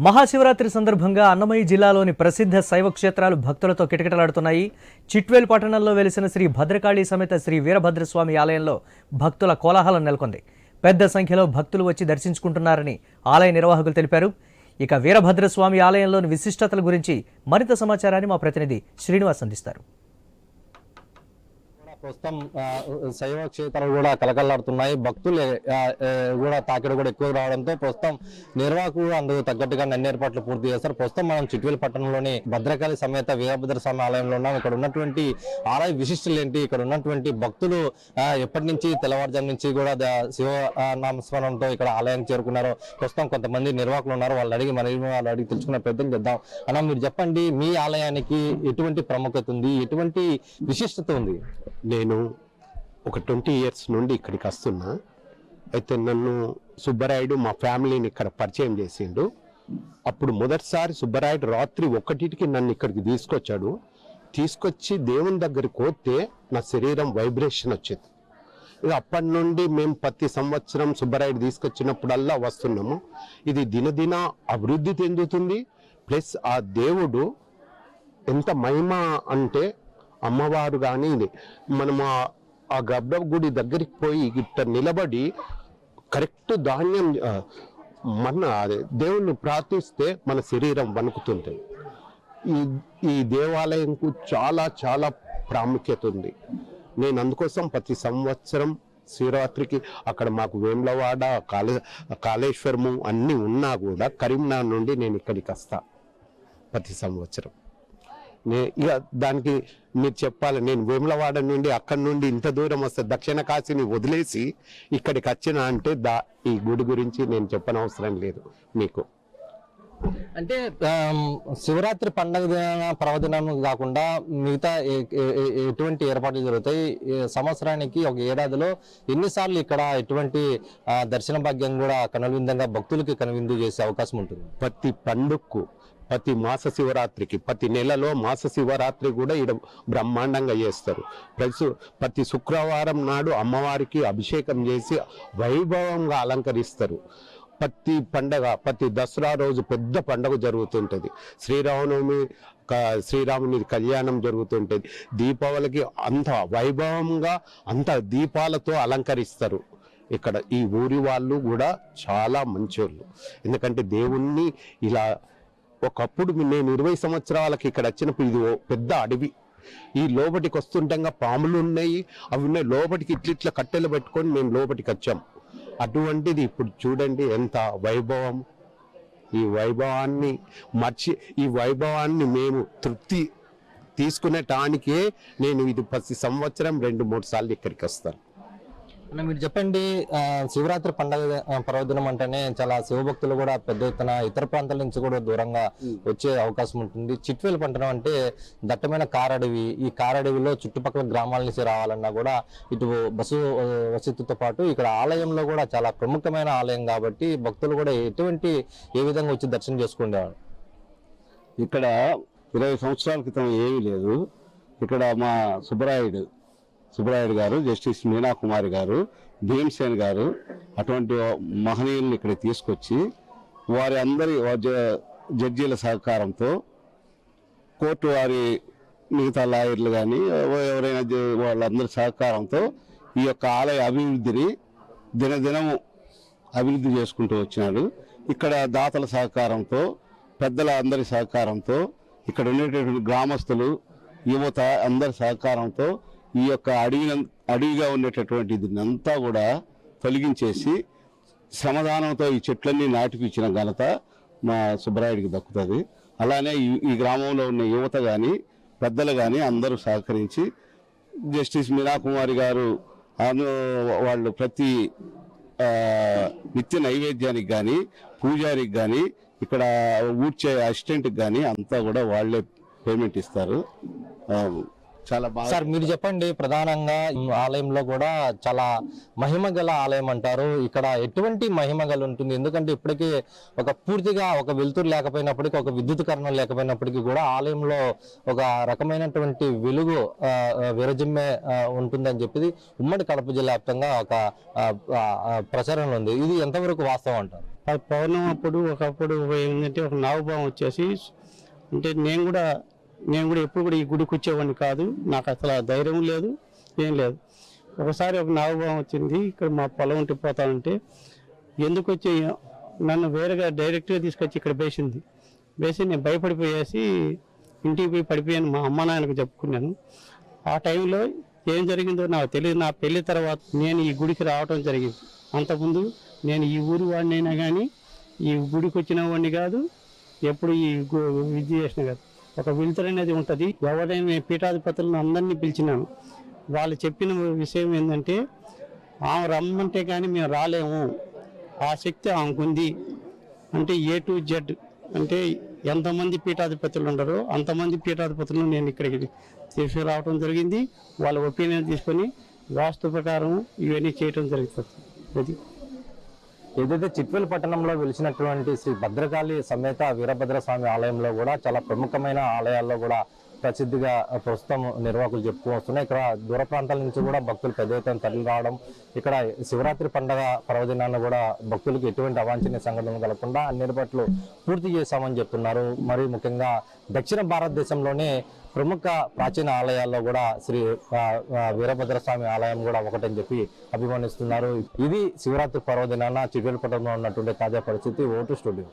మహాశివరాత్రి సందర్భంగా అన్నమయ్య జిల్లాలోని ప్రసిద్ధ శైవ క్షేత్రాలు భక్తులతో కిటకిటలాడుతున్నాయి. చిట్వేల్ పట్టణంలో వెలిసిన శ్రీ భద్రకాళి సమేత శ్రీ వీరభద్రస్వామి ఆలయంలో భక్తుల కోలాహలం నెలకొంది. పెద్ద సంఖ్యలో భక్తులు వచ్చి దర్శించుకుంటున్నారని ఆలయ నిర్వాహకులు తెలిపారు. ఇక వీరభద్రస్వామి ఆలయంలోని విశిష్టతల గురించి మరింత సమాచారాన్ని మా ప్రతినిధి శ్రీనివాస్ అందిస్తారు. ప్రస్తుతం శైవ క్షేత్రాలు కూడా కలకలాడుతున్నాయి. భక్తులు కూడా తాకిడి కూడా ఎక్కువ రావడంతో ప్రస్తుతం నిర్వాహకులు అందుకు తగ్గట్టుగా అన్ని ఏర్పాట్లు పూర్తి చేస్తారు. ప్రస్తుతం మనం చిట్వేల్ పట్టణంలోని భద్రకాళి సమేత వీరభద్ర స్వామి ఆలయంలో ఉన్నాం. ఇక్కడ ఉన్నటువంటి ఆలయ విశిష్టలు ఏంటి, ఇక్కడ ఉన్నటువంటి భక్తులు ఎప్పటి నుంచి తెల్లవారుజాము నుంచి కూడా శివ నామస్మరణంతో ఇక్కడ ఆలయానికి చేరుకున్నారు. ప్రస్తుతం కొంతమంది నిర్వాహకులు ఉన్నారు, వాళ్ళు అడిగి తెలుసుకునే ప్రయత్నం చేద్దాం. అన్న, మీరు చెప్పండి, మీ ఆలయానికి ఎటువంటి ప్రాముఖ్యత ఉంది, ఎటువంటి విశిష్టత ఉంది? నేను ఒక 20 years నుండి ఇక్కడికి వస్తున్నా. అయితే నన్ను సుబ్బరాయుడు మా ఫ్యామిలీని ఇక్కడ పరిచయం చేసిండు. అప్పుడు మొదటిసారి సుబ్బరాయుడు రాత్రి 1కి నన్ను ఇక్కడికి తీసుకొచ్చి దేవుని దగ్గరికి పోతే నా శరీరం వైబ్రేషన్ వచ్చింది. ఇక అప్పటి నుండి మేము ప్రతి సంవత్సరం సుబ్బరాయుడు తీసుకొచ్చినప్పుడల్లా వస్తున్నాము. ఇది దినదిన అభివృద్ధి చెందుతుంది. ప్లస్ ఆ దేవుడు ఎంత మహిమ అంటే, అమ్మవారు కానీ మనము ఆ గర్భగుడి దగ్గరికి పోయి ఇట్ట నిలబడి కరెక్ట్ ధాన్యం దేవుణ్ణి ప్రార్థిస్తే మన శరీరం వణుకుతుంది. ఈ దేవాలయంకు చాలా చాలా ప్రాముఖ్యత ఉంది. నేను అందుకోసం ప్రతి సంవత్సరం శివరాత్రికి అక్కడ మాకు వేములవాడ, కాళేశ్వరము అన్నీ ఉన్నా కూడా కరీంనగర్ నుండి నేను ఇక్కడికి వస్తా ప్రతి సంవత్సరం. ఇక దానికి మీరు చెప్పాలి, నేను వేములవాడ నుండి అక్కడి నుండి ఇంత దూరం వస్తే దక్షిణ కాశీని వదిలేసి ఇక్కడికి వచ్చిన అంటే ఈ గుడి గురించి నేను చెప్పనవసరం లేదు మీకు. అంటే శివరాత్రి పండుగ పర్వదినం కాకుండా మిగతా ఎటువంటి ఏర్పాట్లు జరుగుతాయి? సంవత్సరానికి ఒక ఏడాదిలో ఎన్నిసార్లు ఇక్కడ ఎటువంటి దర్శన భాగ్యం కూడా కనువిందంగా భక్తులకి కనువిందు చేసే అవకాశం ఉంటుంది? ప్రతి పండుగకు, ప్రతి మాస శివరాత్రికి, ప్రతి నెలలో మాస శివరాత్రి కూడా ఇక్కడ బ్రహ్మాండంగా చేస్తారు. ప్రతి శుక్రవారం నాడు అమ్మవారికి అభిషేకం చేసి వైభవంగా అలంకరిస్తారు. ప్రతి పండగ, ప్రతి దసరా రోజు పెద్ద పండుగ జరుగుతుంటుంది. శ్రీరాముని కళ్యాణం జరుగుతుంటుంది. దీపావళికి అంత వైభవంగా అంత దీపాలతో అలంకరిస్తారు. ఇక్కడ ఈ ఊరి వాళ్ళు కూడా చాలా మంచోళ్ళు. ఎందుకంటే దేవుణ్ణి ఇలా ఒకప్పుడు నేను 20 సంవత్సరాలకి ఇక్కడ వచ్చినప్పుడు ఇది పెద్ద అడవి. ఈ లోపలికి వస్తుండగా పాములు ఉన్నాయి, అవి ఉన్నాయి. లోపలికి ఇట్లా కట్టెలు పెట్టుకొని మేము లోపలికి వచ్చాం. అటువంటిది ఇప్పుడు చూడండి ఎంత వైభవం. ఈ వైభవాన్ని మేము తృప్తి తీసుకునేటానికే నేను ఇది ప్రతి సంవత్సరం 2-3 సార్లు ఇక్కడికి వస్తాను. మీరు చెప్పండి, శివరాత్రి పండుగ పర్వదినం అంటేనే చాలా శివభక్తులు కూడా పెద్ద ఎత్తున ఇతర ప్రాంతాల నుంచి కూడా దూరంగా వచ్చే అవకాశం ఉంటుంది. చిట్వేల్ పట్టణం అంటే దట్టమైన కారడవి. ఈ కారడవిలో చుట్టుపక్కల గ్రామాల నుంచి రావాలన్నా కూడా ఇటు బస్సు వసతితో పాటు ఇక్కడ ఆలయంలో కూడా చాలా ప్రముఖమైన ఆలయం కాబట్టి భక్తులు కూడా ఏ విధంగా వచ్చి దర్శనం చేసుకునేవారు. ఇక్కడ 20 సంవత్సరాల క్రితం ఏమీ లేదు. ఇక్కడ మా సుబ్బరాయుడు గారు, జస్టిస్ మీనా కుమారి గారు, భీమసేన్ గారు అటువంటి మహనీయుల్ని ఇక్కడ తీసుకొచ్చి వారి అందరి జడ్జీల సహకారంతో, కోర్టు వారి మిగతా లాయర్లు కానీ ఎవరైనా వాళ్ళందరి సహకారంతో ఈ యొక్క ఆలయ అభివృద్ధిని దినదినము అభివృద్ధి చేసుకుంటూ వచ్చినాడు. ఇక్కడ దాతల సహకారంతో, పెద్దల అందరి సహకారంతో, ఇక్కడ ఉండేటటువంటి గ్రామస్తులు, యువత అందరి సహకారంతో ఈ యొక్క అడవిగా ఉండేటటువంటి దీన్నంతా కూడా తొలగించేసి శ్రమదానంతో ఈ చెట్లన్నీ నాటిపించిన ఘనత మా సుబ్బరాయుడికి దక్కుతుంది. అలానే ఈ గ్రామంలో ఉన్న యువత కానీ పెద్దలు కానీ అందరూ సహకరించి జస్టిస్ మీనా కుమారి గారు వాళ్ళు ప్రతి నిత్య నైవేద్యానికి కానీ, పూజారికి కానీ, ఇక్కడ ఊడ్చే అసిస్టెంట్కి కానీ అంతా కూడా వాళ్ళే పేమెంట్ ఇస్తారు. చాలా బాగా. సార్, మీరు చెప్పండి, ప్రధానంగా ఆలయంలో కూడా చాలా మహిమ గల ఆలయం అంటారు. ఇక్కడ ఎటువంటి మహిమ గల ఉంటుంది? ఎందుకంటే ఇప్పటికీ పూర్తిగా ఒక వెలుతురు లేకపోయినప్పటికీ, ఒక విద్యుతీకరణ లేకపోయినప్పటికీ కూడా ఆలయంలో ఒక రకమైనటువంటి వెలుగు విరజిమ్మే ఉంటుందని చెప్పి ఉమ్మడి కడప జిల్లా వ్యాప్తంగా ఒక ప్రచారంలో ఉంది. ఇది ఎంతవరకు వాస్తవం అంటారు? అది పౌర్ణమి అప్పుడు ఒకప్పుడు ఏంటంటే ఒక నాగుభావం వచ్చేసి, అంటే నేను కూడా ఎప్పుడు కూడా ఈ గుడికి వచ్చేవాడిని కాదు, నాకు అసలు ఆ ధైర్యం లేదు, ఏం లేదు. ఒకసారి ఒక నాగుభావం వచ్చింది, ఇక్కడ మా పొలం ఉంటే పోతా ఉంటే ఎందుకు వచ్చి నన్ను వేరేగా డైరెక్ట్గా తీసుకొచ్చి ఇక్కడ వేసి నేను భయపడిపోయేసి ఇంటికి పోయి పడిపోయాను. మా అమ్మ నాన్నకు చెప్పుకున్నాను. ఆ టైంలో ఏం జరిగిందో నాకు తెలియదు. నా పెళ్లి తర్వాత నేను ఈ గుడికి రావడం జరిగింది. అంతకుముందు నేను ఈ ఊరి వాడినైనా కానీ ఈ గుడికి వచ్చిన వాడిని కాదు, ఎప్పుడు ఈ విద్య చేసిన కాదు. ఒక వెలుతురు అనేది ఉంటుంది. ఎవరైనా పీఠాధిపతులను అందరినీ పిలిచినాను. వాళ్ళు చెప్పిన విషయం ఏంటంటే, ఆమె రమ్మంటే కానీ మేము రాలేము, ఆ శక్తి ఆమెకుంది. అంటే A to Z, అంటే ఎంతమంది పీఠాధిపతులు ఉండరో అంతమంది పీఠాధిపతులను నేను ఇక్కడికి తీసుకురావడం జరిగింది. వాళ్ళ ఒపీనియన్ తీసుకొని వాస్తు ప్రకారం ఇవన్నీ చేయడం జరుగుతుంది. అది ఏదైతే చిట్వేల్ పట్టణంలో వెలిసినటువంటి శ్రీ భద్రకాళి సమేత వీరభద్ర స్వామి ఆలయంలో కూడా చాలా ప్రముఖమైన ఆలయాల్లో కూడా ప్రసిద్ధిగా ప్రస్తుతం నిర్వాహకులు చెప్పుకొస్తున్నాయి. ఇక్కడ దూర ప్రాంతాల నుంచి కూడా భక్తులు పెద్ద ఎత్తున తరలి రావడం, ఇక్కడ శివరాత్రి పండుగ పర్వదినాన్ని కూడా భక్తులకు ఎటువంటి అవాంఛనీయ సంఘటనలు కలగకుండా అన్ని ఏర్పాట్లు పూర్తి చేశామని చెప్తున్నారు. మరి ముఖ్యంగా దక్షిణ భారతదేశంలోనే ప్రముఖ ప్రాచీన ఆలయాల్లో కూడా శ్రీ వీరభద్ర స్వామి ఆలయం కూడా ఒకటని చెప్పి అభిమానిస్తున్నారు. ఇది శివరాత్రి పర్వదినాన చిట్వేల్ పట్టణంలో ఉన్నటువంటి తాజా పరిస్థితి. Vote studio.